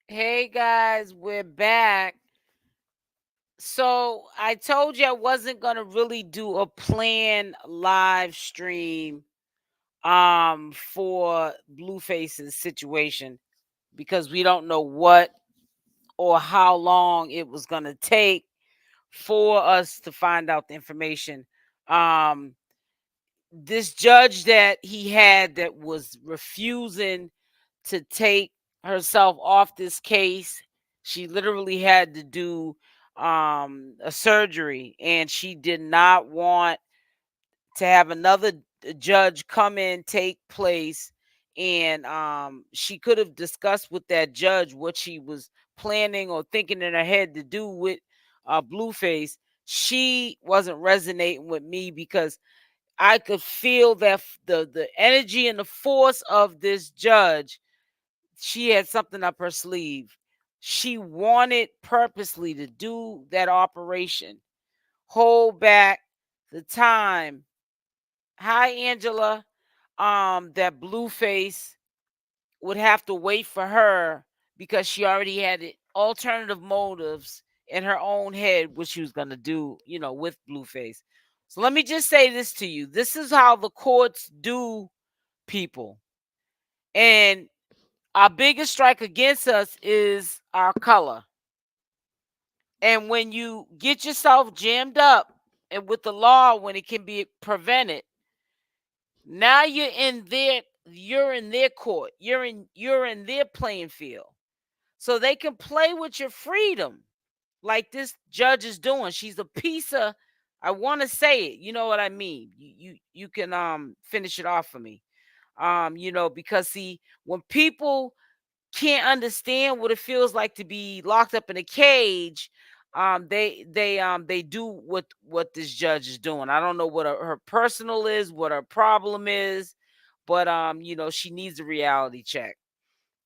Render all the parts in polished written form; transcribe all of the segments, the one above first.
Hey guys, we're back. So I told you I wasn't gonna really do a planned live stream for Blueface's situation because we don't know what or how long it was gonna take for us to find out the information. Um this judge that he had that was refusing to take herself off this case. She literally had to do a surgery, and she did not want to have another judge come in, take place, and she could have discussed with that judge what she was planning or thinking in her head to do with Blueface. She wasn't resonating with me because I could feel that the energy and the force of this judge. She had something up her sleeve. She wanted purposely to do that operation, hold back the time. Hi, Angela. That Blueface would have to wait for her because she already had alternative motives in her own head, what she was gonna do, with Blueface. So let me just say this to you. This is how the courts do people. And our biggest strike against us is our color. And when you get yourself jammed up and with the law when it can be prevented, now you're in their court. You're in their playing field. So they can play with your freedom like this judge is doing. She's a piece of, I want to say it. You know what I mean? You can finish it off for me. Because see, when people can't understand what it feels like to be locked up in a cage, they do what this judge is doing. I don't know what her personal is, what her problem is, but she needs a reality check.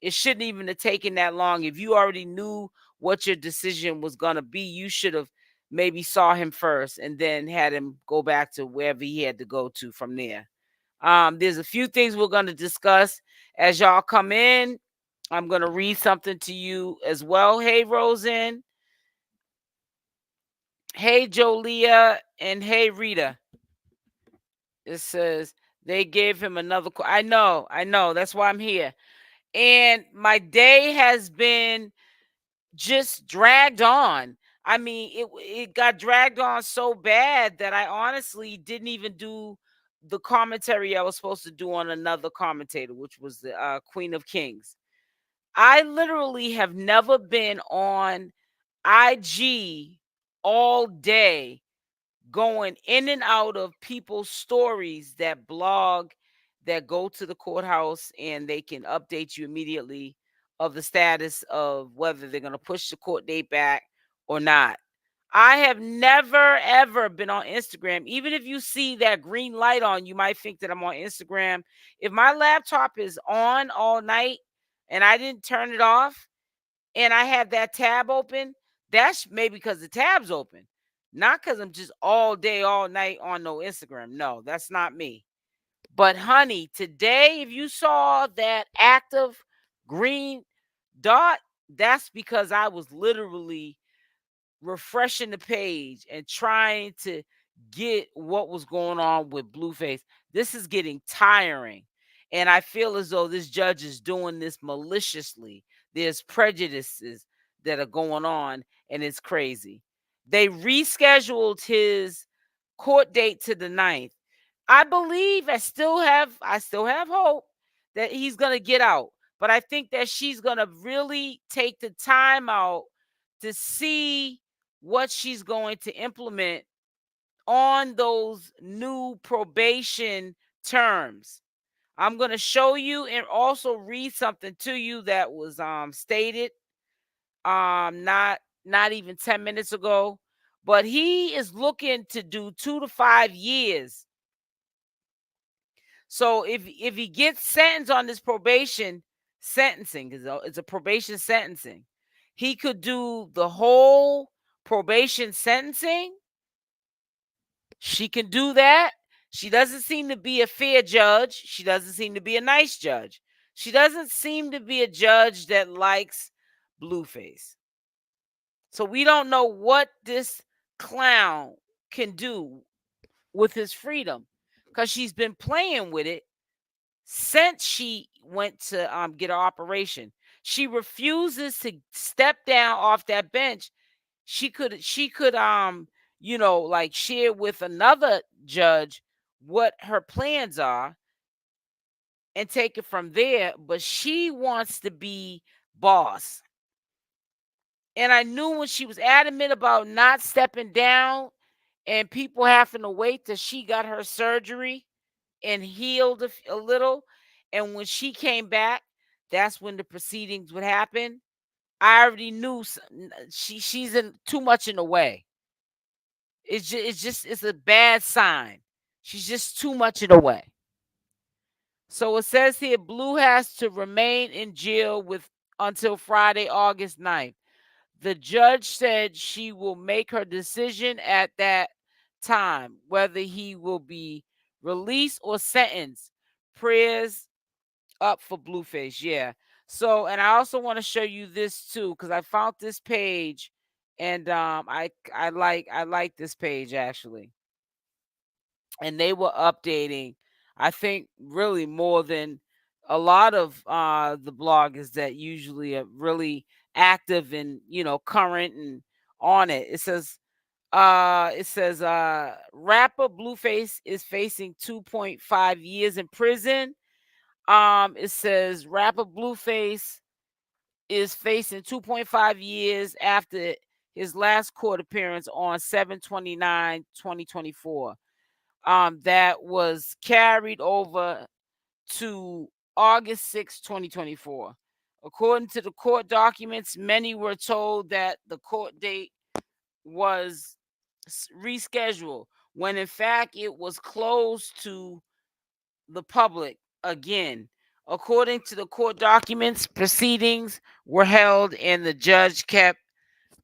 It shouldn't even have taken that long. If you already knew what your decision was gonna be, you should have maybe saw him first and then had him go back to wherever he had to go to from there. There's a few things we're gonna discuss as y'all come in. I'm going to read something to you as well. Hey, Rosen. Hey, Jolia. And hey, Rita. It says they gave him another. I know. That's why I'm here. And my day has been just dragged on. I mean, it got dragged on so bad that I honestly didn't even do the commentary I was supposed to do on another commentator, which was the Queen of Kings. I literally have never been on IG all day going in and out of people's stories that blog, that go to the courthouse, and they can update you immediately of the status of whether they're going to push the court date back or not. I have never ever been on Instagram. Even if you see that green light on, you might think that I'm on Instagram. If my laptop is on all night and I didn't turn it off, and I have that tab open, that's maybe because the tab's open, not because I'm just all day, all night on no Instagram. No, that's not me. But honey, today, if you saw that active green dot, that's because I was literally refreshing the page and trying to get what was going on with Blueface. This is getting tiring. And I feel as though this judge is doing this maliciously. There's prejudices that are going on, and it's crazy. They rescheduled his court date to the 9th. I believe I still have hope that he's gonna get out. But I think that she's gonna really take the time out to see what she's going to implement on those new probation terms. I'm going to show you and also read something to you that was stated not even 10 minutes ago, but he is looking to do 2 to 5 years. So if he gets sentenced on this probation sentencing, it's a probation sentencing, he could do the whole probation sentencing. She can do that. She doesn't seem to be a fair judge. She doesn't seem to be a nice judge. She doesn't seem to be a judge that likes Blueface. So we don't know what this clown can do with his freedom, because she's been playing with it since she went to get her operation. She refuses to step down off that bench. She could like share with another judge what her plans are and take it from there, but she wants to be boss. And I knew when she was adamant about not stepping down and people having to wait till she got her surgery and healed a little, and when she came back, that's when the proceedings would happen. I already knew she's in too much in the way. It's a bad sign. She's just too much in the way. So it says here, Blue has to remain in jail with until Friday, August 9th. The judge said she will make her decision at that time, whether he will be released or sentenced. Prayers up for Blueface. Yeah. So, and I also want to show you this too, because I found this page, and I like this page actually. And they were updating, I think, really more than a lot of the bloggers that usually are really active and current and on it. It says rapper Blueface is facing 2.5 years in prison. It says rapper Blueface is facing 2.5 years after his last court appearance on 7/29/2024. That was carried over to August 6, 2024. According to the court documents, many were told that the court date was rescheduled when in fact it was closed to the public again. According to the court documents, proceedings were held and the judge kept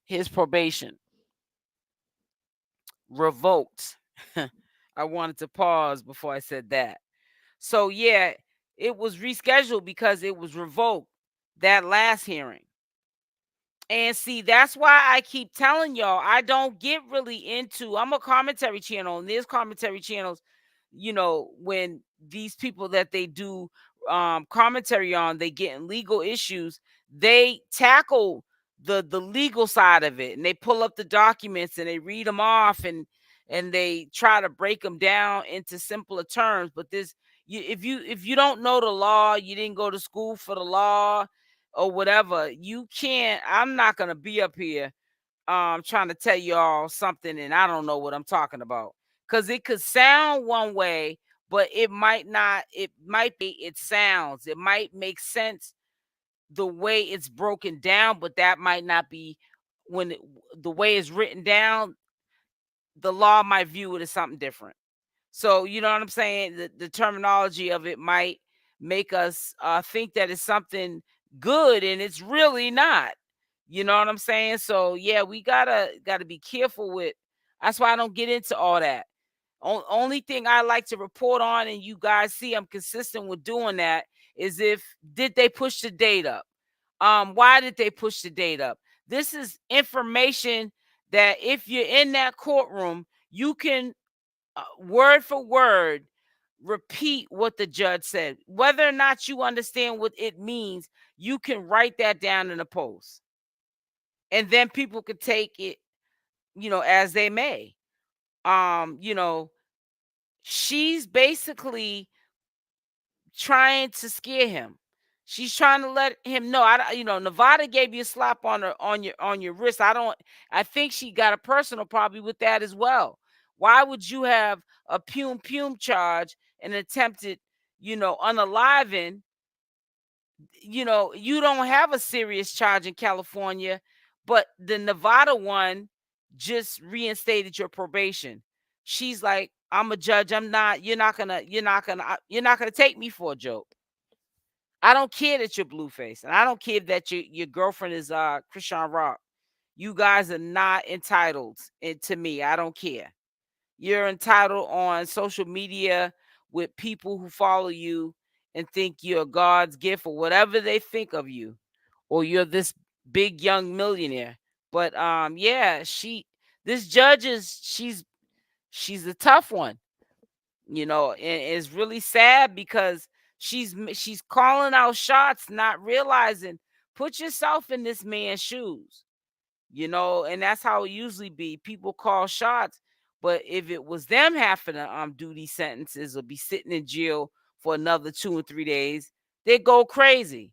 his probation revoked. I wanted to pause before I said that. So yeah, it was rescheduled because it was revoked, that last hearing. And see, that's why I keep telling y'all I don't get really into. I'm a commentary channel, and there's commentary channels, when these people that they do commentary on, they get in legal issues, they tackle the legal side of it, and they pull up the documents and they read them off, and they try to break them down into simpler terms. But if you don't know the law, you didn't go to school for the law or whatever, you can't. I'm not gonna be up here trying to tell y'all something and I don't know what I'm talking about. Cause it could sound one way, but it might not. It might be it sounds. It might make sense the way it's broken down, but that might not be the way it's written down. The law might view it as something different. So you know what I'm saying? The terminology of it might make us think that it's something good, and it's really not. You know what I'm saying? So yeah, we gotta be careful with. That's why I don't get into all that. Only thing I like to report on, and you guys see I'm consistent with doing that, is if did they push the date up? Why did they push the date up? This is information that if you're in that courtroom, you can word for word repeat what the judge said. Whether or not you understand what it means, you can write that down in a post. And then people could take it, as they may. Um, you know, she's basically trying to scare him. She's trying to let him know. Nevada gave you a slap on your wrist. I think she got a personal probably with that as well. Why would you have a 𝗡𝗘𝗫𝗧 charge and attempted, unaliving? You don't have a serious charge in California, but the Nevada one just reinstated your probation. She's like, I'm a judge. I'm not. You're not gonna take me for a joke. I don't care that you're Blueface, and I don't care that your girlfriend is CashApp. You guys are not entitled to me. I don't care. You're entitled on social media with people who follow you and think you're God's gift or whatever they think of you, or you're this big young millionaire. But yeah, this judge she's a tough one, you know, and it's really sad because she's calling out shots, not realizing, put yourself in this man's shoes, you know, and that's how it usually be. People call shots, but if it was them having to do these sentences or be sitting in jail for another 2 or 3 days, they go crazy.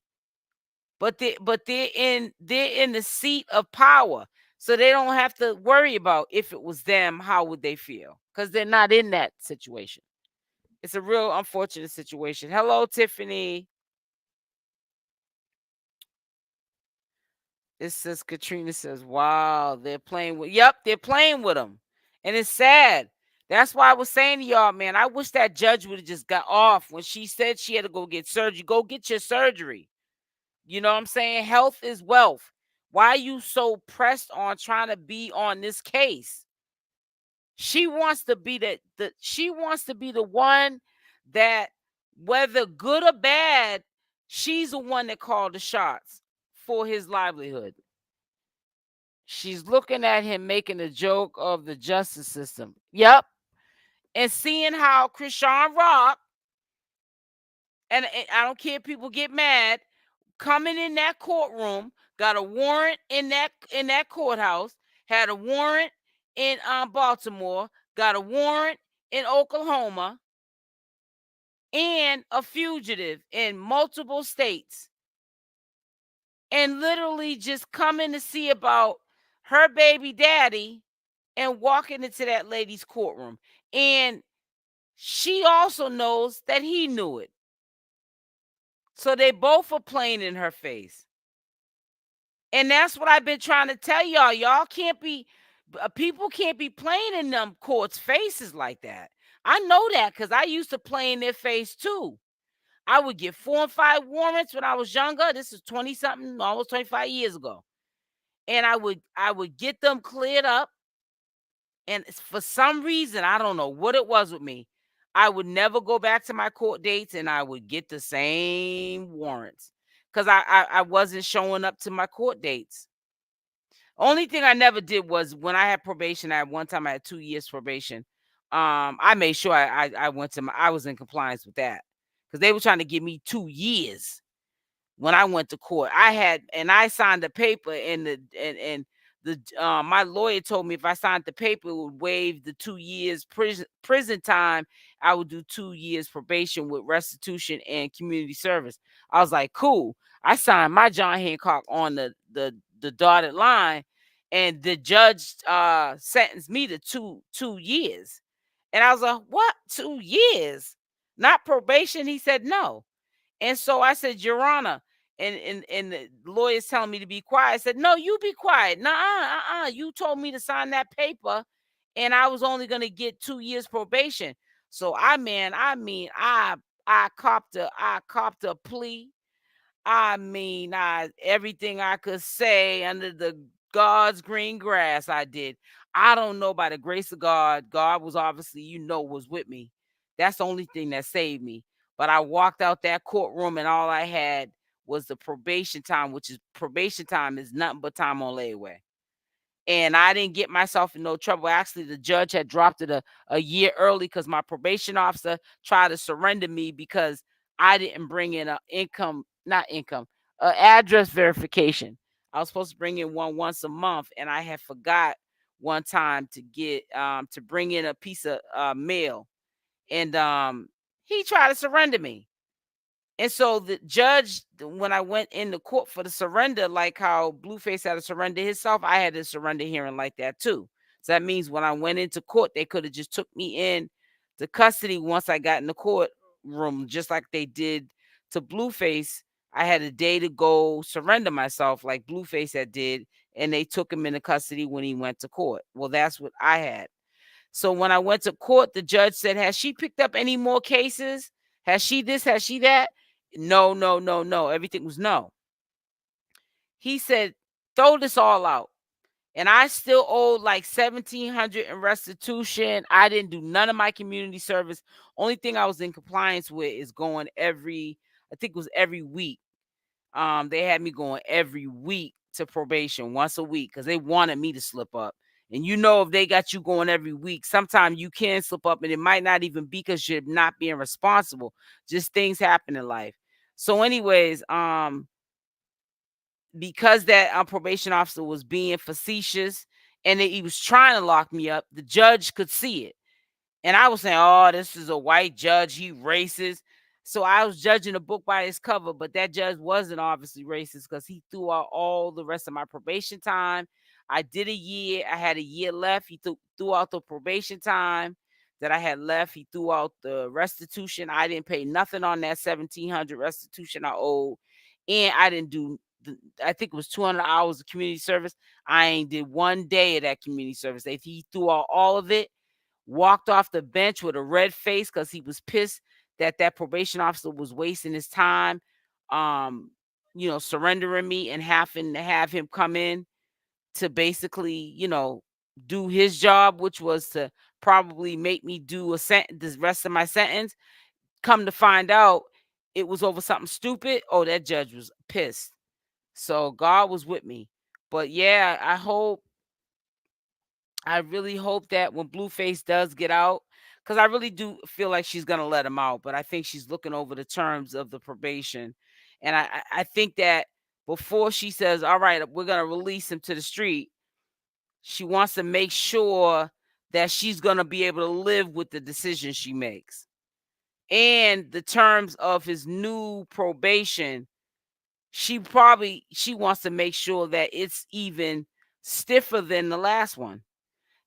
But they're in the seat of power, so they don't have to worry about if it was them, how would they feel, because they're not in that situation. It's a real unfortunate situation. Hello, Tiffany. It says Katrina says, "Wow, they're playing with." Yep, they're playing with them, and it's sad. That's why I was saying to y'all, man. I wish that judge would have just got off when she said she had to go get surgery. Go get your surgery. You know what I'm saying? Health is wealth. Why are you so pressed on trying to be on this case? She wants to be she wants to be the one that, whether good or bad, she's the one that called the shots for his livelihood. She's looking at him making a joke of the justice system. Yep. And seeing how Chrisean Rock, and I don't care if people get mad, coming in that courtroom, got a warrant in that courthouse, had a warrant in Baltimore, got a warrant in Oklahoma, and a fugitive in multiple states, and literally just coming to see about her baby daddy and walking into that lady's courtroom. And she also knows that he knew it. So they both are playing in her face. And that's what I've been trying to tell y'all. Y'all can't be, people can't be playing in them courts' faces like that. I know that because I used to play in their face too. I would get 4 and 5 warrants when I was younger. This is 20 something, almost 25 years ago. And I would get them cleared up. And for some reason, I don't know what it was with me, I would never go back to my court dates and I would get the same warrants because I wasn't showing up to my court dates. Only thing I never did was when I had probation. I had one time I had 2 years probation. I made sure I went to I was in compliance with that because they were trying to give me 2 years when I went to court. I signed the paper, and the my lawyer told me if I signed the paper, it would waive the 2 years prison time. I would do 2 years probation with restitution and community service. I was like, cool. I signed my John Hancock on the dotted line, and the judge sentenced me to two years. And I was like, what? 2 years? Not probation? He said no. And so I said, Your Honor, and the lawyer's telling me to be quiet. I said, no, you be quiet. Nuh-uh. You told me to sign that paper, and I was only gonna get 2 years probation. So I copped a plea. Everything I could say under the God's green grass, I did. I don't know, by the grace of God, God was obviously, was with me. That's the only thing that saved me. But I walked out that courtroom and all I had was the probation time, which is probation time is nothing but time on layaway. And I didn't get myself in no trouble. Actually, the judge had dropped it a year early because my probation officer tried to surrender me because I didn't bring in address verification. I was supposed to bring in one once a month, and I had forgot one time to bring in a piece of mail, and he tried to surrender me. And so the judge, when I went into court for the surrender, like how Blueface had to surrender himself, I had to surrender hearing like that too. So that means when I went into court, they could have just took me in to custody once I got in the courtroom, just like they did to Blueface. I had a day to go surrender myself like Blueface had did, and they took him into custody when he went to court. Well, that's what I had. So when I went to court, the judge said, has she picked up any more cases? Has she this? Has she that? No, no, no, no. Everything was no. He said, throw this all out. And I still owed like $1,700 in restitution. I didn't do none of my community service. Only thing I was in compliance with is going I think it was every week. They had me going every week to probation once a week because they wanted me to slip up. And if they got you going every week, sometimes you can slip up, and it might not even be because you're not being responsible. Just things happen in life. So, anyways, because that probation officer was being facetious and he was trying to lock me up, the judge could see it. And I was saying, oh, this is a white judge, he racist. So I was judging a book by its cover, but that judge wasn't obviously racist because he threw out all the rest of my probation time. I did a year. I had a year left. He threw out the probation time that I had left. He threw out the restitution. I didn't pay nothing on that $1,700 restitution I owed. And I didn't do, I think it was 200 hours of community service. I ain't did one day of that community service. He threw out all of it, walked off the bench with a red face because he was pissed that probation officer was wasting his time, surrendering me and having to have him come in to basically, do his job, which was to probably make me do the rest of my sentence. Come to find out, it was over something stupid. Oh, that judge was pissed. So God was with me. But yeah, I really hope that when Blueface does get out, because I really do feel like she's going to let him out, but I think she's looking over the terms of the probation. And I think that before she says, all right, we're going to release him to the street, she wants to make sure that she's going to be able to live with the decision she makes. And the terms of his new probation, she wants to make sure that it's even stiffer than the last one.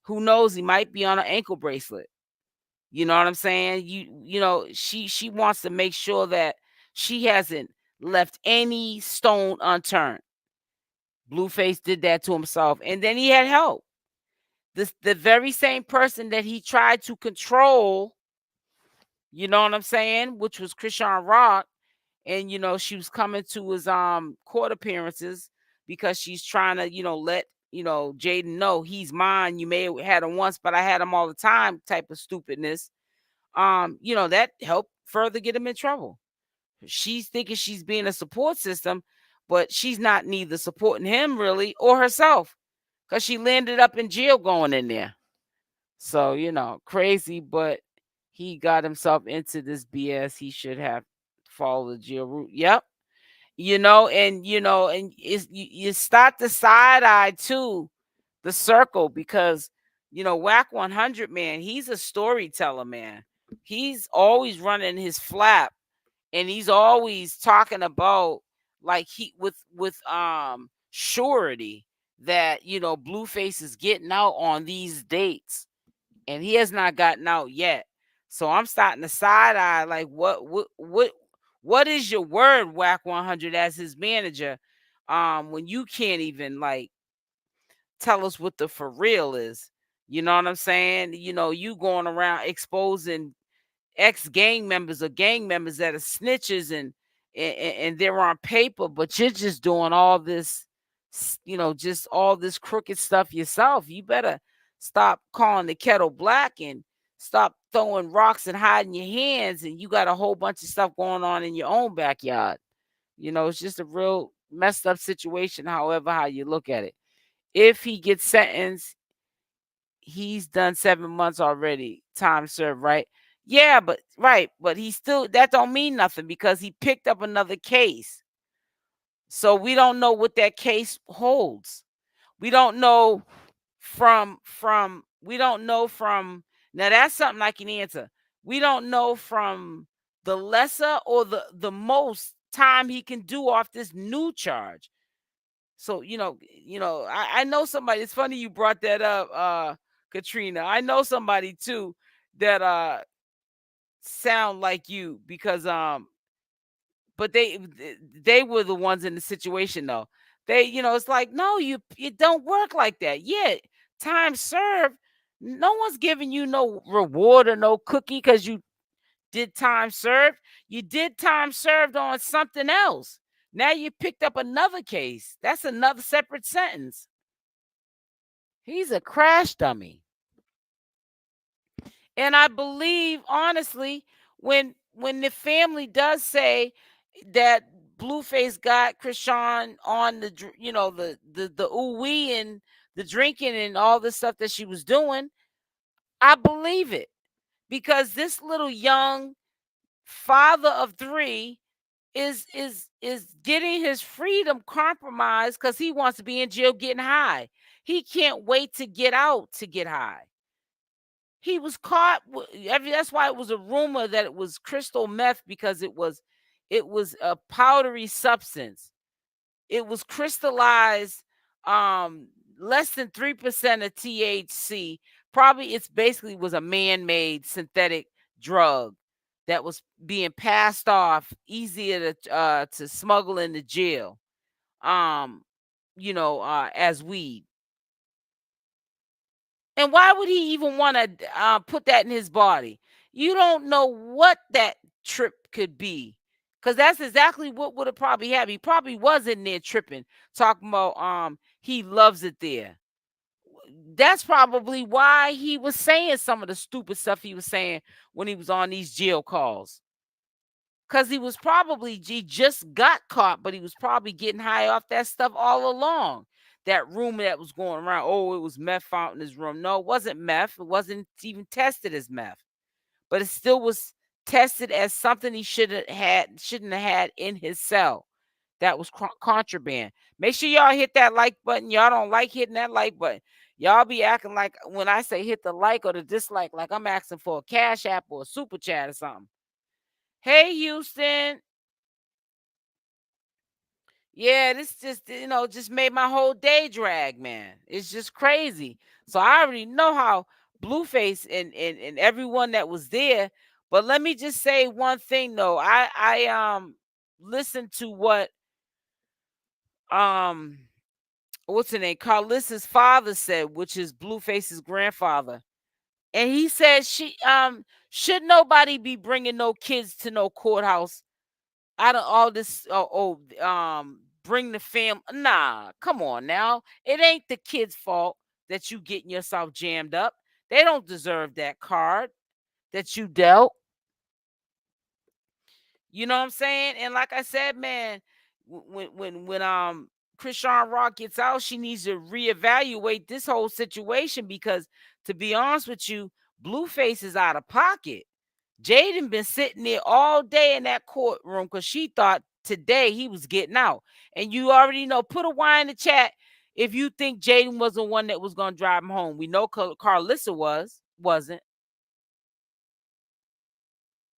Who knows? He might be on an ankle bracelet. You know what I'm saying? She wants to make sure that she hasn't left any stone unturned. Blueface did that to himself, and then he had help. The very same person that he tried to control, you know what I'm saying, which was CashApp, and she was coming to his court appearances because she's trying to let Jaydain know he's mine. You may have had him once, but I had him all the time type of stupidness. That helped further get him in trouble. She's thinking she's being a support system, but she's not neither supporting him really or herself because she landed up in jail going in there. So, crazy, but he got himself into this BS. He should have followed the jail route. Yep. And you start the side eye too, the circle, because Wack 100, man, he's a storyteller, man. He's always running his flap, and he's always talking about like he with surety that Blueface is getting out on these dates, and he has not gotten out yet. So I'm starting to side eye like what is your word, Wack 100, as his manager, when you can't even like tell us what the for real is. You know what I'm saying? You going around exposing ex-gang members or gang members that are snitches and they're on paper, but you're just doing all this, just all this crooked stuff yourself. You better stop calling the kettle black and stop throwing rocks and hiding your hands, and you got a whole bunch of stuff going on in your own backyard. It's just a real messed up situation, however how you look at it. If he gets sentenced, he's done 7 months already, time served, right? Yeah, but right, but he still, that don't mean nothing because he picked up another case. So we don't know what that case holds. We don't know from now that's something I can answer. We don't know from the lesser or the most time he can do off this new charge. So I know somebody. It's funny you brought that up, Katrina. I know somebody too that sound like you because but they were the ones in the situation though. They it's like, no, it don't work like that. Yeah, time served, no one's giving you no reward or no cookie because you did time served. You did time served on something else. Now you picked up another case. That's another separate sentence. He's a crash dummy. And I believe, honestly, when the family does say that Blueface got Chrisean on the, you know, the ooh wee and the drinking and all the stuff that she was doing, I believe it, because this little young father of 3 is getting his freedom compromised because he wants to be in jail getting high. He can't wait to get out to get high. He was caught. That's why it was a rumor that it was crystal meth, because it was a powdery substance. It was crystallized, less than 3% of THC. Probably it's basically was a man-made synthetic drug that was being passed off easier to smuggle into jail, as weed. And why would he even want to put that in his body? You don't know what that trip could be, because that's exactly what would have probably happened. He probably was in there tripping, talking about he loves it there. That's probably why he was saying some of the stupid stuff he was saying when he was on these jail calls. Because he just got caught, but he was probably getting high off that stuff all along. That rumor that was going around, oh, it was meth found in his room. No, it wasn't meth. It wasn't even tested as meth, but it still was tested as something he shouldn't have had in his cell. That was contraband. Make sure y'all hit that like button. Y'all don't like hitting that like button. Y'all be acting like when I say hit the like or the dislike, like I'm asking for a Cash App or a super chat or something. Hey, Houston. Yeah, this just made my whole day drag, man. It's just crazy. So I already know how Blueface and everyone that was there. But let me just say one thing though. I listened to what what's her name? Karlissa's father said, which is Blueface's grandfather. And he said should nobody be bringing no kids to no courthouse out of all this. Bring the fam. Nah, come on now. It ain't the kid's fault that you getting yourself jammed up. They don't deserve that card that you dealt. You know what I'm saying? And like I said, man, when Chrisean Rock gets out, she needs to reevaluate this whole situation, because to be honest with you, Blueface is out of pocket. Jaydain been sitting there all day in that courtroom because she thought today he was getting out. And you already know, put a Y in the chat if you think Jaydain was the one that was going to drive him home. We know Karlissa wasn't.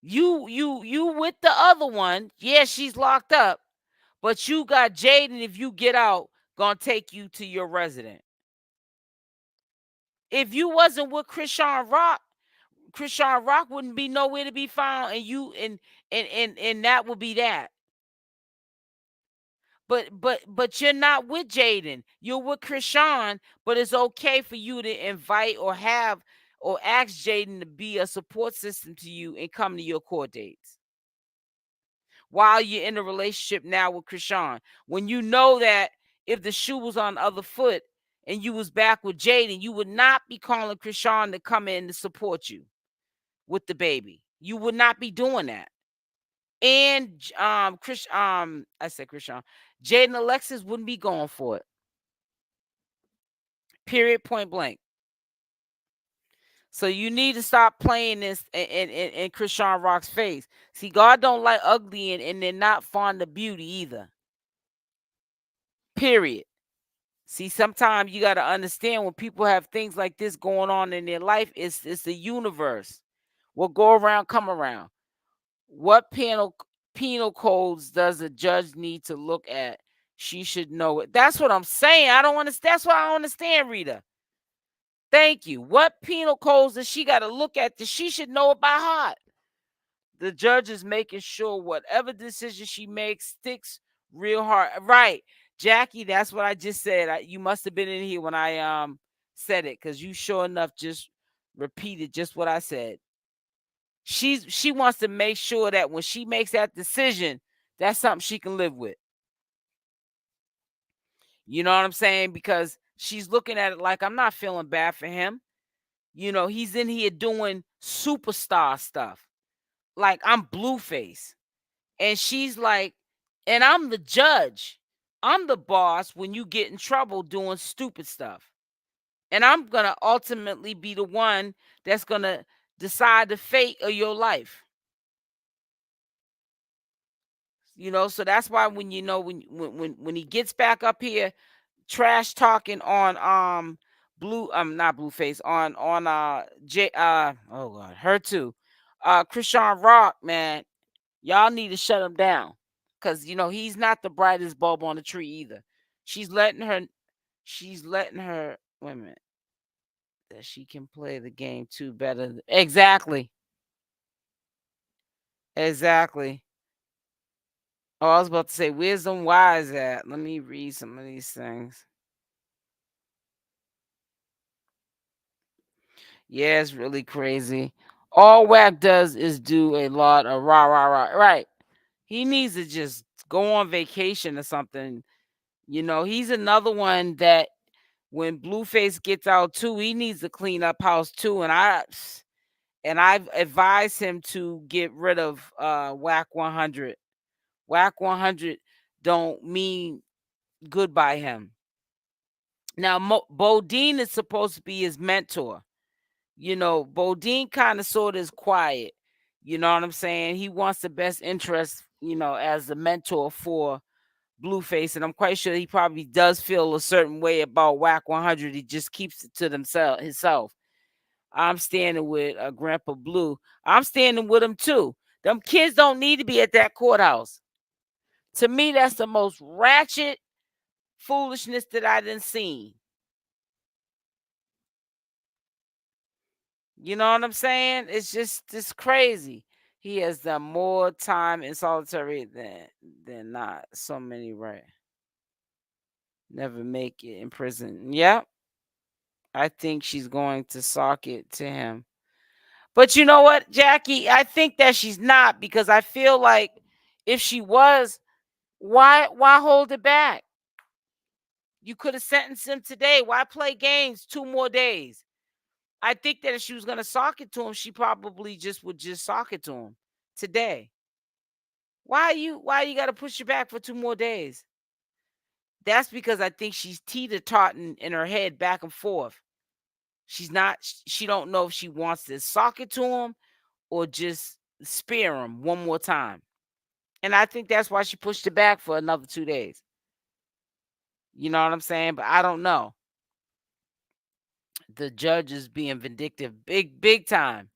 You with the other one. Yeah, she's locked up. But you got Jaydain, if you get out, going to take you to your resident. If you wasn't with Chrisean Rock wouldn't be nowhere to be found, and that would be that. But you're not with Jaydain. You're with Chrisean, but it's okay for you to invite or ask Jaydain to be a support system to you and come to your court dates while you're in a relationship now with Chrisean. When you know that if the shoe was on the other foot and you was back with Jaydain, you would not be calling Chrisean to come in to support you with the baby. You would not be doing that. And I said Chrisean, Jaydain Alexis wouldn't be going for it. Period, point blank. So you need to stop playing this in Chrisean Rock's face. See, God don't like ugly, and they're not fond of beauty either. Period. See, sometimes you got to understand when people have things like this going on in their life, it's the universe. What go around, come around. What penal codes does a judge need to look at? She should know it. That's what I'm saying. I don't understand. That's what I don't understand, Rita. Thank you. What penal codes does she got to look at that she should know it by heart? The judge is making sure whatever decision she makes sticks real hard. Right, Jackie, that's what I just said. You must have been in here when I said it, because you sure enough just repeated just what I said. She wants to make sure that when she makes that decision, that's something she can live with. You know what I'm saying? Because she's looking at it like, I'm not feeling bad for him. You know, he's in here doing superstar stuff. Like, I'm Blueface. And she's like, And I'm the judge. I'm the boss when you get in trouble doing stupid stuff. And I'm going to ultimately be the one that's going to decide the fate of your life. So that's why when when he gets back up here trash talking on not Blueface on oh god, her too. CashApp, man, y'all need to shut him down. Cause he's not the brightest bulb on the tree either. She's letting her wait a minute, that she can play the game too better. Exactly. Exactly. Oh, I was about to say, where's them wise at? Let me read some of these things. Yeah, it's really crazy. All Wack does is do a lot of rah rah rah. Right. He needs to just go on vacation or something. He's another one that when Blueface gets out too, he needs to clean up house too. And I've advised him to get rid of Wack 100. Wack 100 don't mean good by him. Now, Bodine is supposed to be his mentor. Bodine kind of sort of is quiet. You know what I'm saying? He wants the best interest, as the mentor for Blueface. And I'm quite sure he probably does feel a certain way about Wack 100. He just keeps it to himself. I'm standing with Grandpa Blue. I'm standing with him too. Them kids don't need to be at that courthouse. To me, that's the most ratchet foolishness that I done seen. You know what I'm saying? It's crazy. He has done more time in solitary than not. So many right. Never make it in prison. Yep. I think she's going to sock it to him. But you know what, Jackie? I think that she's not, because I feel like if she was, why hold it back? You could have sentenced him today. Why play games 2 more days? I think that if she was going to sock it to him, she probably would sock it to him today. Why you got to push it back for 2 more days? That's because I think she's teeter-totting in her head back and forth. She don't know if she wants to sock it to him or just spare him one more time. And I think that's why she pushed it back for another 2 days. You know what I'm saying? But I don't know. The judge is being vindictive big time.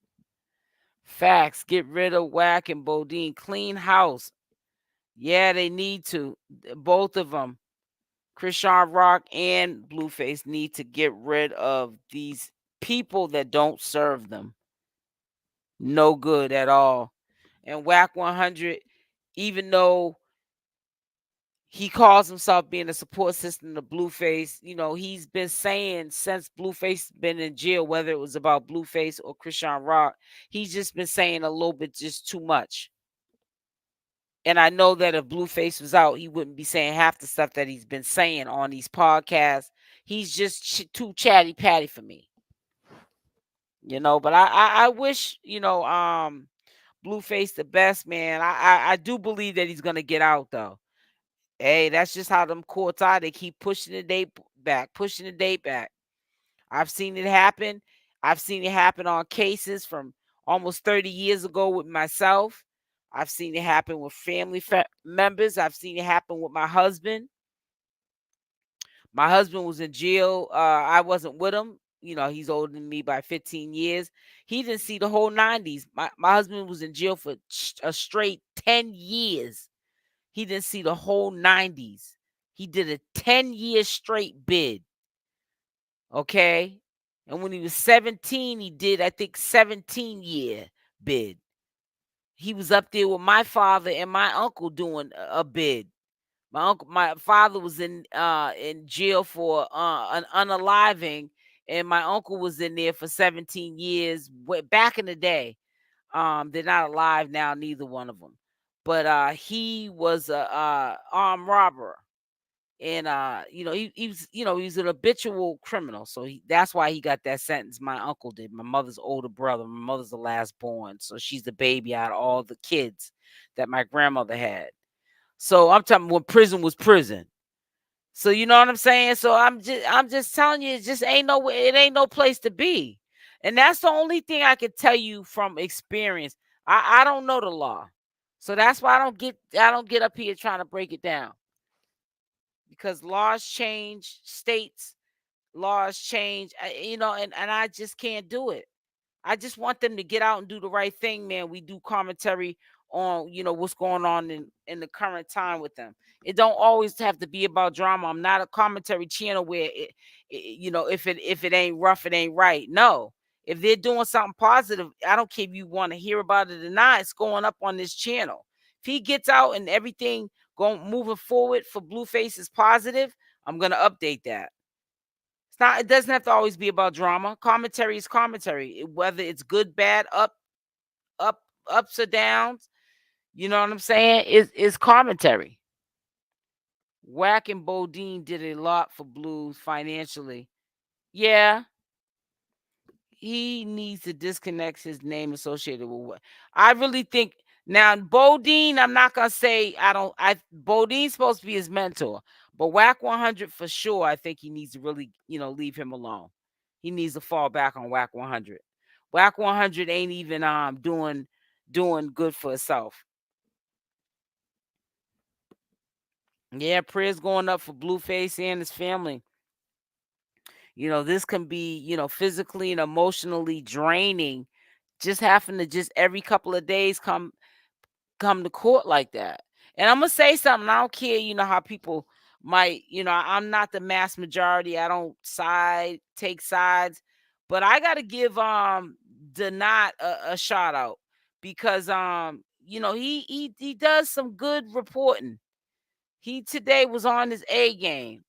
Facts. Get rid of Wack and Bodine. Clean house. Yeah, they need to. Both of them. CashApp and Blueface need to get rid of these people that don't serve them. No good at all. And Wack 100, even though he calls himself being a support system to Blueface, he's been saying since Blueface been in jail, whether it was about Blueface or CashApp, he's just been saying a little bit just too much. And I know that if Blueface was out, he wouldn't be saying half the stuff that he's been saying on these podcasts. He's just too chatty patty for me. But I wish, Blueface the best, man. I do believe that he's gonna get out though. Hey, that's just how them courts are. They keep pushing the date back. I've seen it happen. I've seen it happen on cases from almost 30 years ago with myself. I've seen it happen with family members. I've seen it happen with my husband. My husband was in jail. I wasn't with him. He's older than me by 15 years. He didn't see the whole 90s. My husband was in jail for a straight 10 years. He didn't see the whole 90s. He did a 10-year straight bid. Okay? And when he was 17, he did, I think, 17-year bid. He was up there with my father and my uncle doing a bid. My father was in jail for an unaliving, and my uncle was in there for 17 years back in the day. They're not alive now, neither one of them. But he was a armed robber. And he was he was an habitual criminal, so that's why he got that sentence. My uncle did. My mother's older brother. My mother's the last born, so she's the baby out of all the kids that my grandmother had. So I'm talking when prison was prison. So you know what I'm saying? So I'm just telling you, it just it ain't no place to be. And that's the only thing I can tell you from experience. I don't know the law. So that's why I don't get up here trying to break it down. Because laws change, states, laws change, and I just can't do it. I just want them to get out and do the right thing, man. We do commentary on, what's going on in the current time with them. It don't always have to be about drama. I'm not a commentary channel where if it ain't rough, it ain't right. No. If they're doing something positive, I don't care if you want to hear about it or not, it's going up on this channel. If he gets out and everything going moving forward for Blueface is positive, I'm gonna update that. It doesn't have to always be about drama. Commentary is commentary. Whether it's good, bad, up, ups or downs, you know what I'm saying? Is commentary. Wack and Bodine did a lot for Blues financially. Yeah, he needs to disconnect his name associated with what I really think. Now, Bodine, I'm not gonna say Bodine's supposed to be his mentor, but Wack 100 for sure. I think he needs to really, leave him alone. He needs to fall back on Wack 100. Wack 100 ain't even doing good for itself. Yeah, prayers going up for Blueface and his family. This can be, physically and emotionally draining. Just having to just every couple of days come to court like that. And I'm gonna say something. I don't care, how people might, I'm not the mass majority. I don't take sides, but I gotta give Denot a shout out because he does some good reporting. He today was on his A game.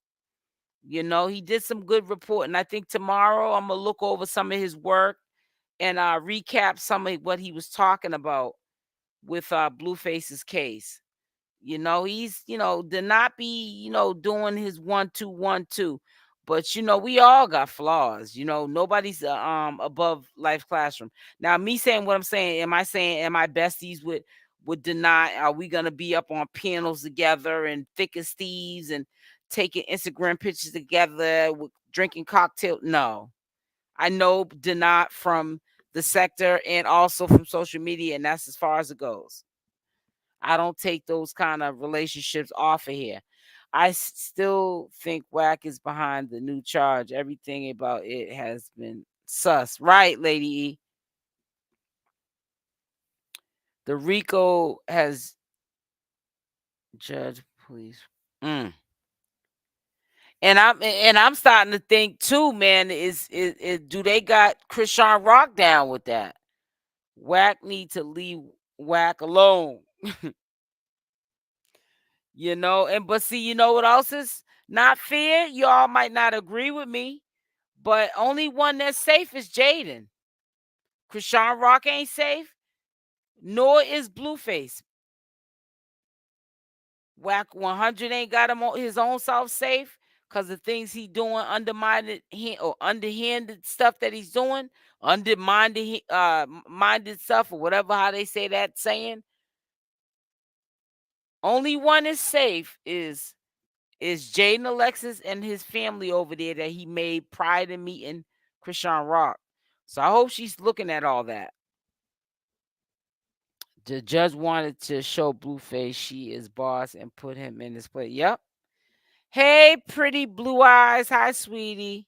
He did some good reporting. I think tomorrow I'm gonna look over some of his work and recap some of what he was talking about with Blueface's case. He's to not be, doing his 1-2-1-2. But we all got flaws. Nobody's above life classroom. Now, me saying what I'm saying, am I besties with Deny? Are we gonna be up on panels together and thick as thieves and taking Instagram pictures together with drinking cocktail? No. I know Deny from the sector and also from social media, and that's as far as it goes. I don't take those kind of relationships off of here. I still think Wack is behind the new charge. Everything about it has been sus. Right, Lady E? The RICO has judge, please. And I'm starting to think too, man. Is do they got CashApp down with that? Wack need to leave Wack alone. But see, what else is not fair? Y'all might not agree with me, but only one that's safe is Jaydain. CashApp ain't safe, nor is Blueface. Wack 100 ain't got him on his own self safe because the things he doing underhanded stuff that he's doing, minded stuff or whatever how they say that saying. Only one is safe is Jaydain Alexis and his family over there that he made prior to meeting CashApp. So I hope she's looking at all that. The judge wanted to show Blueface she is boss and put him in his place. Yep. Hey, pretty blue eyes. Hi, sweetie.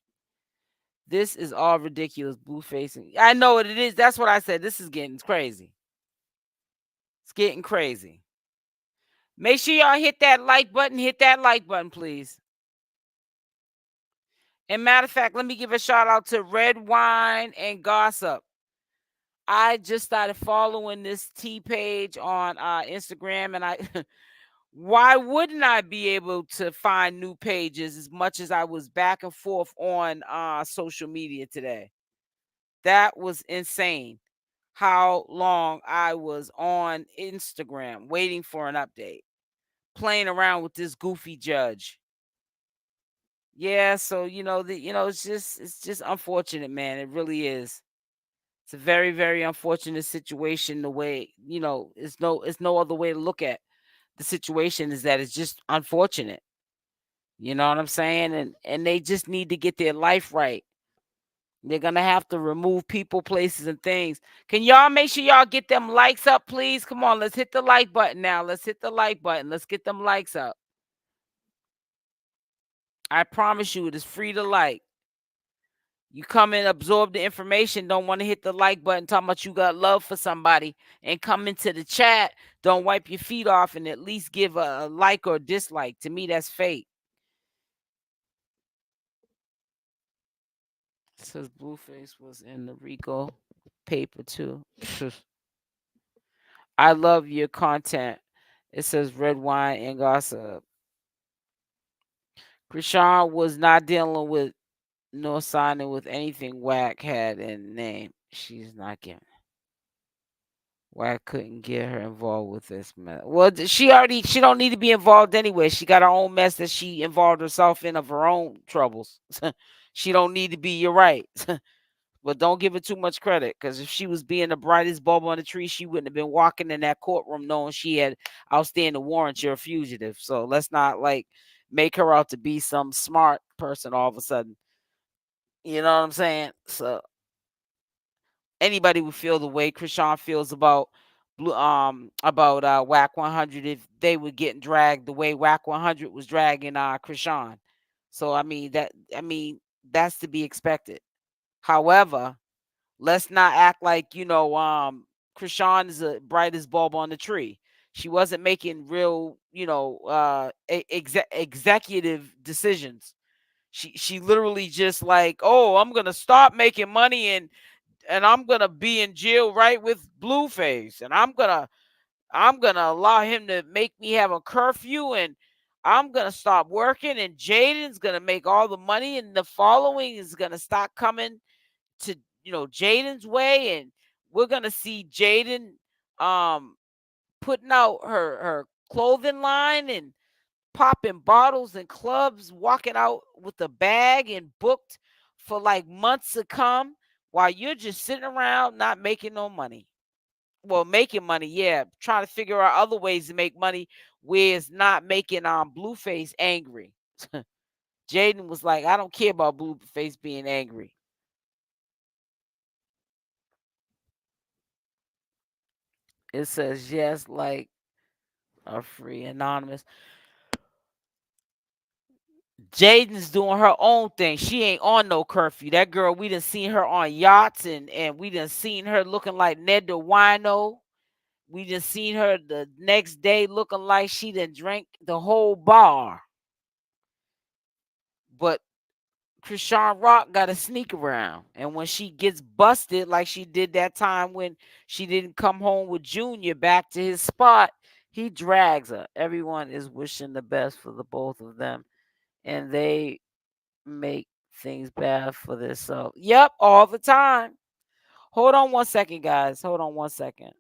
This is all ridiculous. Blueface. I know what it is. That's what I said. This is getting crazy. It's getting crazy. Make sure y'all hit that like button. Hit that like button, please. And matter of fact, let me give a shout out to Red Wine and Gossip. I just started following this T page on Instagram, and I why wouldn't I be able to find new pages as much as I was back and forth on social media today? That was insane. How long I was on Instagram waiting for an update, playing around with this goofy judge. Yeah, so it's just unfortunate, man. It really is. It's a very, very unfortunate situation. The way it's no other way to look at the situation is that it's just unfortunate. You know what I'm saying? And they just need to get their life right. They're gonna have to remove people, places, and things. Can y'all make sure y'all get them likes up, please? Come on, let's hit the like button now. Let's hit the like button. Let's get them likes up. I promise you, it is free to like. You come and absorb the information, don't want to hit the like button, talking about you got love for somebody, and come into the chat, don't wipe your feet off and at least give a like or dislike. To me, that's fake. It says Blueface was in the Rico paper too. I love your content. It says red wine and gossip. Chrisean was not dealing with nor signing with anything Wack had in name. She's not giving. Wack couldn't get her involved with this mess. Well, she don't need to be involved anyway. She got her own mess that she involved herself in of her own troubles. She don't need to be. You're right. But don't give her too much credit, because if she was being the brightest bulb on the tree, she wouldn't have been walking in that courtroom knowing she had outstanding warrants. You're a fugitive. So let's not like make her out to be some smart person all of a sudden. You know what I'm saying? So anybody would feel the way Chrisean feels about Wack 100 if they were getting dragged the way Wack 100 was dragging Chrisean. So I mean that's to be expected. However, let's not act like, Chrisean is the brightest bulb on the tree. She wasn't making real, executive decisions. She literally just like, oh, I'm gonna stop making money and I'm gonna be in jail right with Blueface, and I'm gonna allow him to make me have a curfew, and I'm gonna stop working, and Jaydain's gonna make all the money, and the following is gonna start coming to Jaydain's way, and we're gonna see Jaydain putting out her clothing line and popping bottles in clubs, walking out with a bag and booked for like months to come, while you're just sitting around not making no money. Well, making money, yeah, trying to figure out other ways to make money where it's not making Blueface angry. Jaydain was like, I don't care about Blueface being angry. It says yes, like a free anonymous. Jaydain's doing her own thing. She ain't on no curfew. That girl, we done seen her on yachts, and we done seen her looking like Ned the Wino. We just seen her the next day looking like she done drank the whole bar. But CashApp got to sneak around. And when she gets busted, like she did that time when she didn't come home with Junior back to his spot, he drags her. Everyone is wishing the best for the both of them. And they make things bad for themselves. Yep, all the time. Hold on 1 second, guys. Hold on 1 second.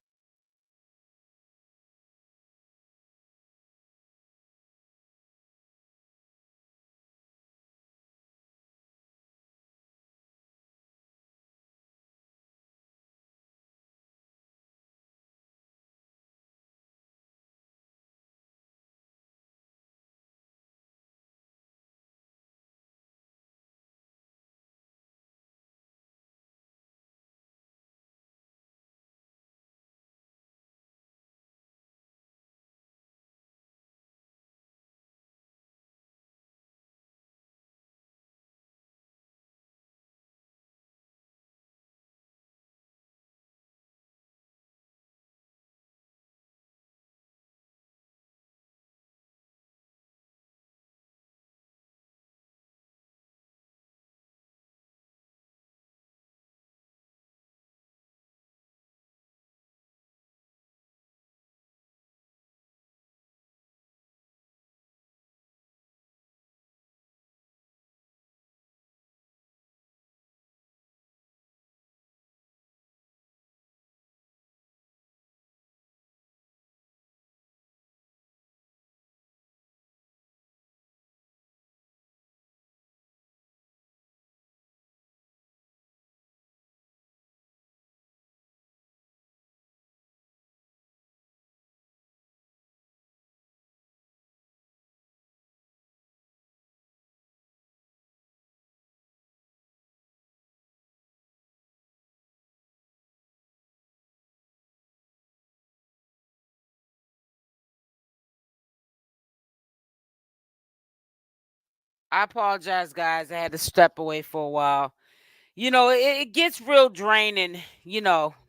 I apologize, guys. I had to step away for a while. It gets real draining.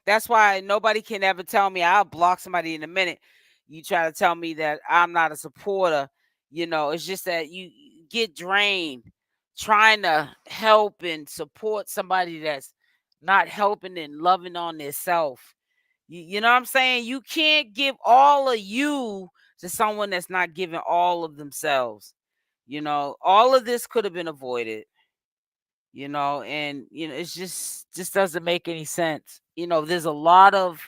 That's why nobody can ever tell me I'll block somebody in a minute. You try to tell me that I'm not a supporter. It's just that you get drained trying to help and support somebody that's not helping and loving on themselves. You know what I'm saying? You can't give all of you to someone that's not giving all of themselves. All of this could have been avoided. And it's just doesn't make any sense. There's a lot of,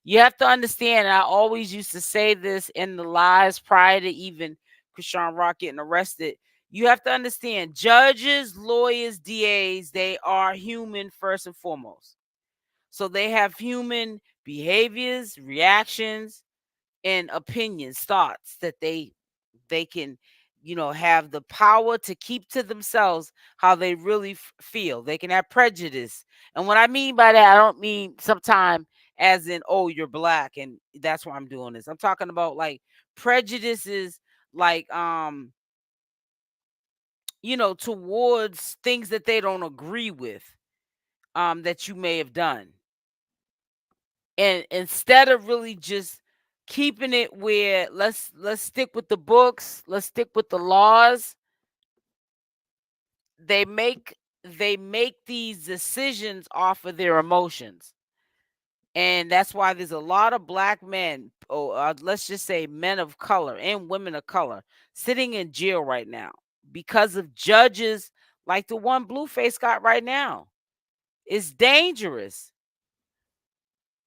you have to understand, and I always used to say this in the lives prior to even Chrisean Rock getting arrested. You have to understand, judges, lawyers, DAs, they are human first and foremost. So they have human behaviors, reactions, and opinions, thoughts that they can have the power to keep to themselves how they really feel. They can have prejudice. And what I mean by that, I don't mean sometime as in, oh, you're black and that's why I'm doing this. I'm talking about like prejudices, like towards things that they don't agree with, that you may have done. And instead of really just keeping it where let's stick with the books, let's stick with the laws, they make these decisions off of their emotions. And that's why there's a lot of black men, or let's just say men of color and women of color, sitting in jail right now because of judges like the one Blueface got right now. It's dangerous.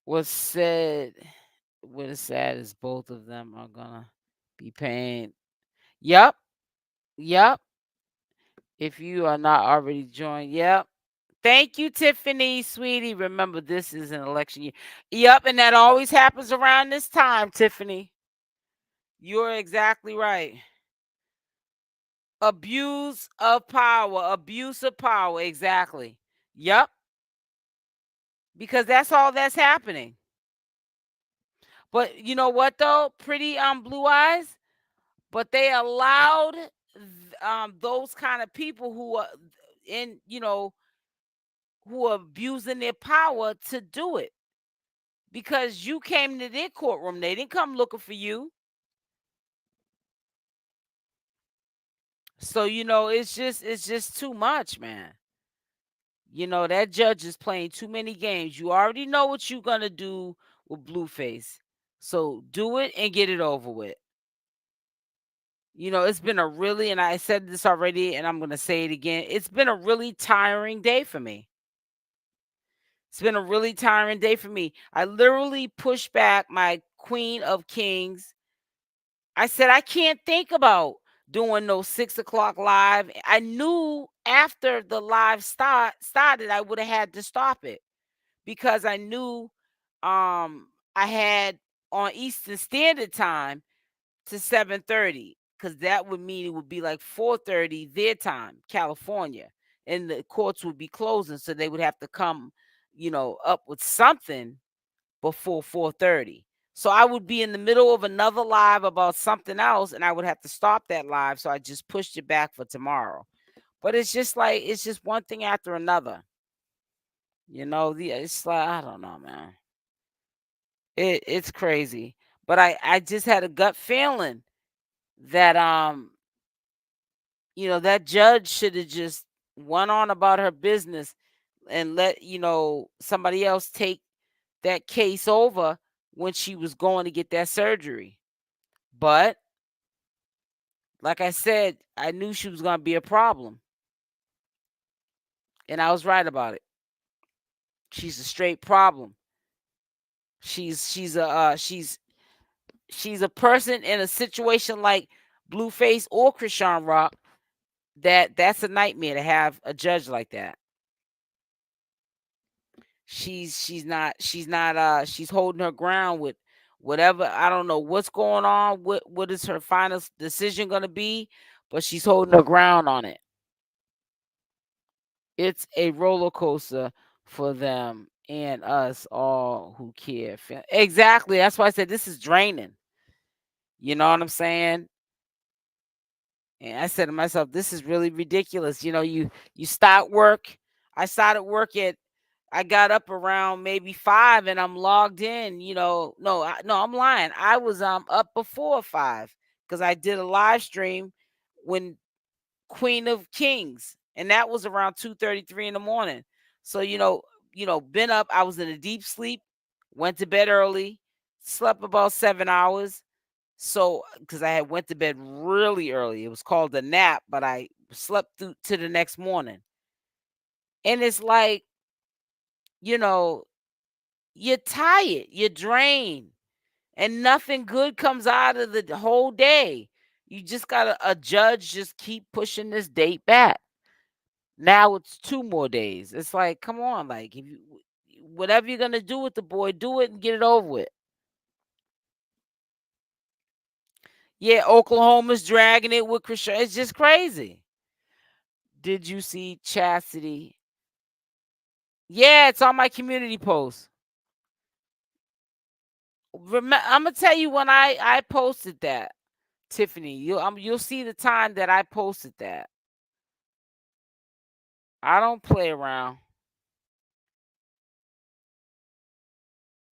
What's said, what is sad is both of them are gonna be paying. Yep, yep. If you are not already joined, yep. Thank you, Tiffany, sweetie. Remember, this is an election year. Yep, and that always happens around this time, Tiffany. You're exactly right. Abuse of power, exactly. Yep, because that's all that's happening. But you know what though? Pretty blue eyes, but they allowed those kind of people who are in, who are abusing their power to do it. Because you came to their courtroom. They didn't come looking for you. So, it's just too much, man. That judge is playing too many games. You already know what you're gonna do with Blueface. So do it and get it over with. It's been a really, and I said this already, and I'm gonna say it again. It's been a really tiring day for me. It's been a really tiring day for me. I literally pushed back my Queen of Kings. I said, I can't think about doing no 6 o'clock live. I knew after the live started, I would have had to stop it because I knew I had on Eastern Standard Time to 7:30, because that would mean it would be like 4:30 their time, California, and the courts would be closing, so they would have to come, up with something before 4:30. So I would be in the middle of another live about something else, and I would have to stop that live. So I just pushed it back for tomorrow. But it's just like, it's just one thing after another. It's like, I don't know, man. It's crazy. But I just had a gut feeling that that judge should have just went on about her business and let somebody else take that case over when she was going to get that surgery. But like I said, I knew she was going to be a problem, and I was right about it. She's a straight problem. She's a person in a situation like Blueface or Chrisean Rock, that's a nightmare to have a judge like that. She's holding her ground with whatever. I don't know what's going on. What is her final decision going to be? But she's holding her ground on it. It's a roller coaster for them and us all who care. Exactly. That's why I said this is draining. You know what I'm saying? And I said to myself, this is really ridiculous. You start work. I started work at I got up around maybe 5 and I'm logged in, no, I'm lying. I was up before 5 because I did a live stream when Queen of Kings, and that was around 2:33 in the morning. So, been up, I was in a deep sleep, went to bed early, slept about 7 hours. So, because I had went to bed really early, it was called a nap, but I slept through to the next morning. And it's like, you know, you're tired, you're drained, and nothing good comes out of the whole day. You just got a judge just keep pushing this date back. Now it's 2 more days. It's like, come on, like if you whatever you're gonna do with the boy, do it and get it over with. Yeah, Oklahoma's dragging it with Chrisean. It's just crazy. Did you see Chasity? Yeah, it's on my community post. I'm gonna tell you when I posted that, Tiffany. You'll see the time that I posted that. I don't play around.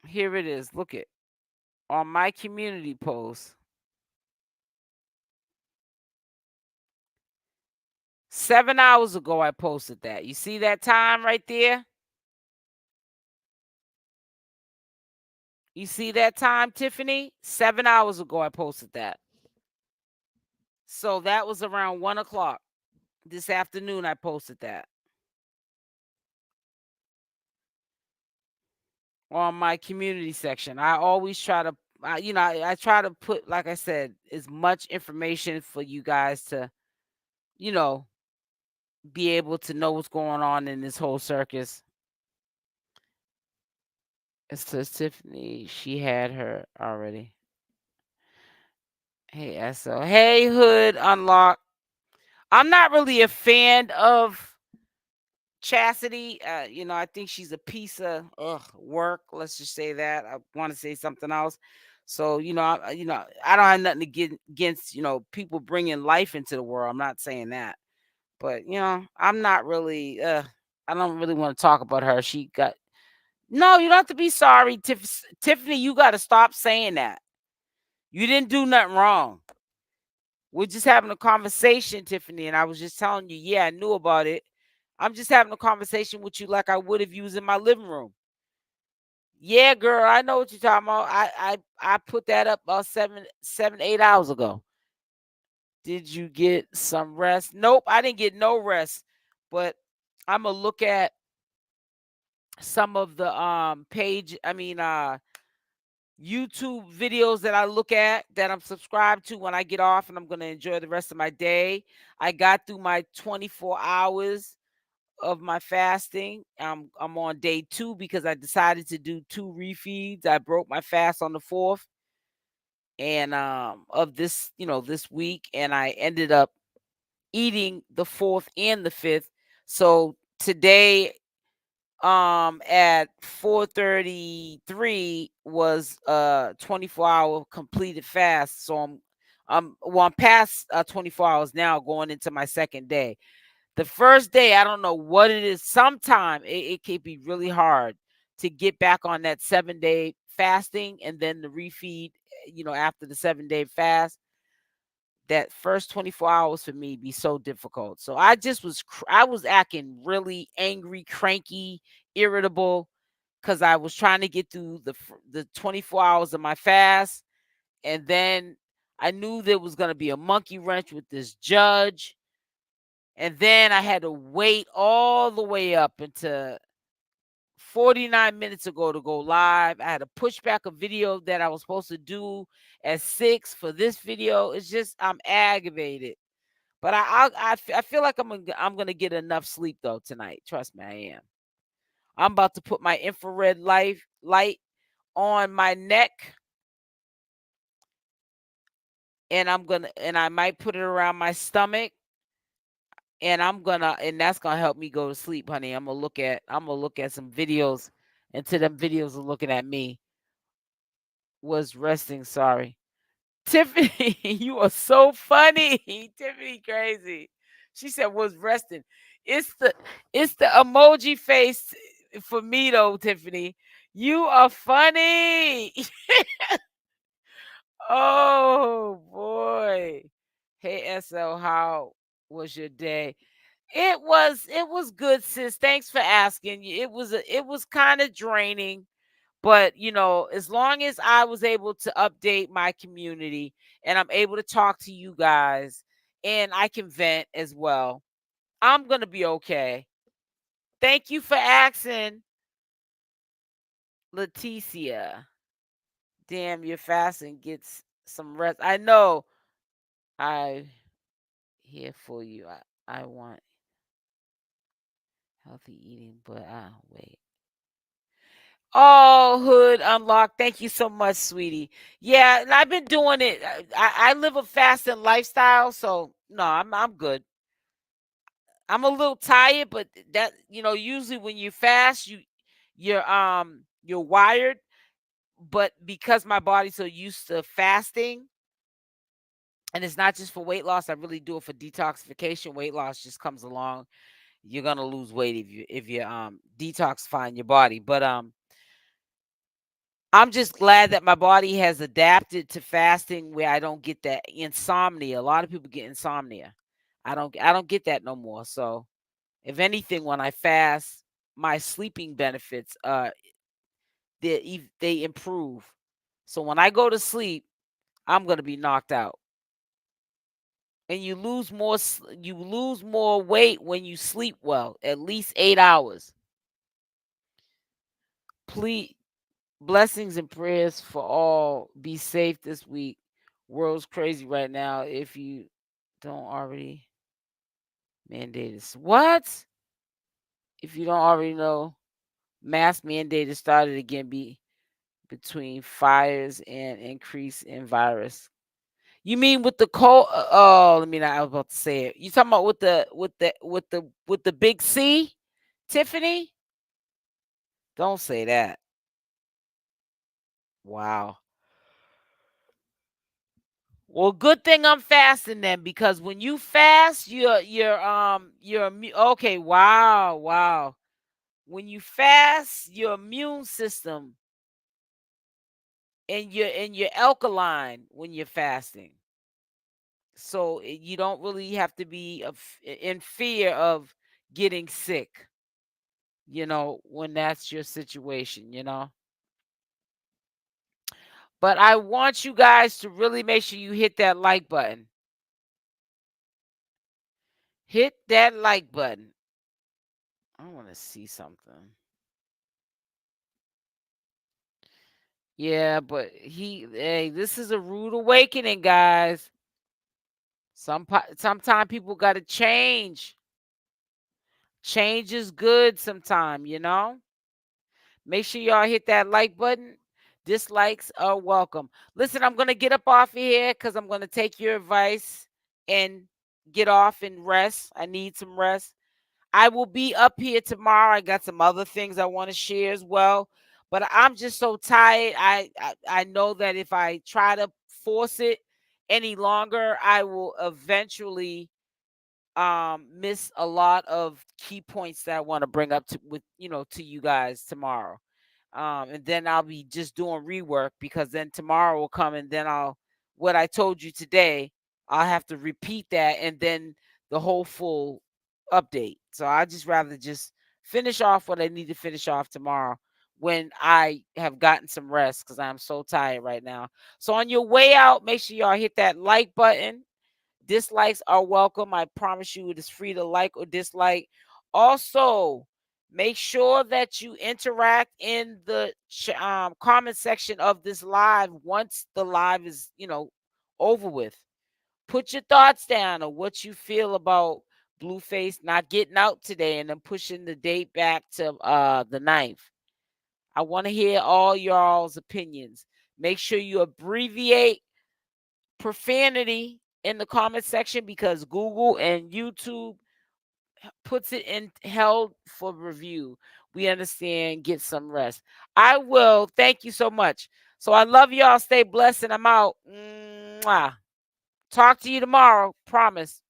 Here it is. Look it on my community post. 7 hours ago, I posted that. You see that time right there? You see that time, Tiffany? 7 hours ago, I posted that. So that was around 1 o'clock this afternoon. I posted that on my community section. I always try to, I try to put, like I said, as much information for you guys to, you know, be able to know what's going on in this whole circus. It says Tiffany, she had her already. Hey, SO. Hey, Hood Unlock. I'm not really a fan of Chasity. I think she's a piece of work. Let's just say that. I want to say something else. So, I don't have nothing to get against, people bringing life into the world. I'm not saying that. But, I'm not really, I don't really want to talk about her. No, you don't have to be sorry, Tiffany. You got to stop saying that. You didn't do nothing wrong. We're just having a conversation, Tiffany, and I was just telling you, yeah, I knew about it. I'm just having a conversation with you like I would have used in my living room. Yeah, girl, I know what you're talking about. I put that up about 8 hours ago. Did you get some rest? Nope, I didn't get no rest. But I'm gonna look at some of the YouTube videos that I look at that I'm subscribed to when I get off, and I'm going to enjoy the rest of my day. I got through my 24 hours of my fasting. I'm on day 2 because I decided to do 2 refeeds. I broke my fast on the 4th and of this week, and I ended up eating the 4th and the 5th. So today at 4:33 was a 24-hour completed fast. So I'm past 24 hours now, going into my second day. The first day, I don't know what it is. Sometime it can be really hard to get back on that 7-day fasting and then the refeed, after the 7-day fast. That first 24 hours for me be so difficult. So I was acting really angry, cranky, irritable because I was trying to get through the 24 hours of my fast, and then I knew there was going to be a monkey wrench with this judge, and then I had to wait all the way up until 49 minutes ago to go live. I had to push back a video that I was supposed to do at 6 for this video. It's just I'm aggravated. But I feel like I'm gonna get enough sleep though tonight. Trust me, I am. I'm about to put my infrared light on my neck, and I might put it around my stomach, and that's gonna help me go to sleep, honey. I'm gonna look at some videos, and to them videos are looking at me. Was resting, sorry. Tiffany, you are so funny. Tiffany crazy. She said was resting. It's the it's the emoji face for me though, Tiffany. You are funny. Oh boy. Hey SL, how was your day? It was good, sis. Thanks for asking. It was kind of draining, but as long as I was able to update my community and I'm able to talk to you guys and I can vent as well, I'm gonna be okay. Thank you for asking, Leticia. Damn, you're fasting. Gets some rest. I know. I here for you. I want healthy eating, but wait. Oh, Hood Unlocked. Thank you so much, sweetie. Yeah, and I've been doing it. I live a fasting lifestyle, so no, I'm good. I'm a little tired, but that usually when you fast, you're wired. But because my body's so used to fasting, and it's not just for weight loss, I really do it for detoxification. Weight loss just comes along. You're gonna lose weight if you detoxifying your body. But I'm just glad that my body has adapted to fasting where I don't get that insomnia. A lot of people get insomnia. I don't get that no more. So if anything, when I fast, my sleeping benefits they improve. So when I go to sleep, I'm gonna be knocked out. And you lose more weight when you sleep well, at least 8 hours. Please, blessings and prayers for all. Be safe this week. World's crazy right now. If you don't already mandate it. What? If you don't already know, mask mandated started again between fires and increase in virus. You mean with the cold? Oh, let me not. I was about to say it. You talking about with the big C, Tiffany? Don't say that. Wow. Well, good thing I'm fasting then, because when you fast, okay. Wow, wow. When you fast, your immune system and you're alkaline when you're fasting. So you don't really have to be in fear of getting sick, when that's your situation. But I want you guys to really make sure you hit that like button. Hit that like button. I want to see something. Yeah, but hey, this is a rude awakening, guys. Sometimes people got to change. Change is good sometime. Make sure y'all hit that like button. Dislikes are welcome. Listen, I'm going to get up off of here because I'm going to take your advice and get off and rest. I need some rest. I will be up here tomorrow. I got some other things I want to share as well. But I'm just so tired. I know that if I try to force it any longer, I will eventually miss a lot of key points that I want to bring up to you guys tomorrow. And then I'll be just doing rework, because then tomorrow will come and then what I told you today, I'll have to repeat that and then the whole full update. So I just rather just finish off what I need to finish off tomorrow when I have gotten some rest, because I'm so tired right now. So on your way out, make sure y'all hit that like button. Dislikes are welcome. I promise you, it is free to like or dislike. Also, make sure that you interact in the comment section of this live once the live is, over with. Put your thoughts down on what you feel about Blueface not getting out today and then pushing the date back to the 9th. I want to hear all y'all's opinions. Make sure you abbreviate profanity in the comment section, because Google and YouTube puts it in held for review. We understand. Get some rest. I will. Thank you so much. So I love y'all. Stay blessed, and I'm out. Mwah. Talk to you tomorrow. Promise.